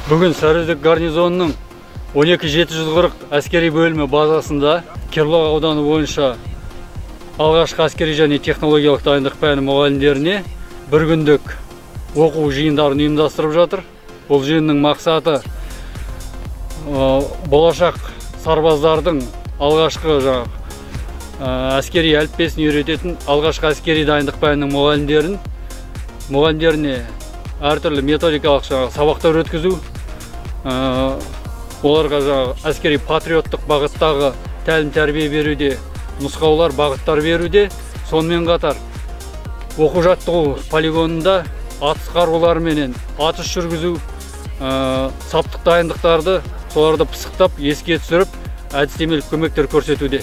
Бүгін Сарыөзек гарнизонының 12740 әскери бөлімі базасында Керлоқ ауданы бойынша алғашқы әскери және технологиялық дайындық пәні мұғалімдеріне бір күндік оқу жиындарын ұйымдастырып жатыр. Бұл жиынның мақсаты болашақ сарбаздардың алғашқы әскери әліппесін үйрететін алғашқы әскери дайындық пәнінің мұғалімдеріне әртүрлі методикалық сабақтар өткізу, оларға әскери патриоттық бағыттағы тәлім тәрбие беруде, нұсқаулар, бағыттар беруде, сонымен қатар оқу жаттығу полигонында атыс қаруларменен атыс жүргізу, саптық дайындықтарды соларды пысықтап, еске түсіріп, әдістемелік көмектер көрсетуде.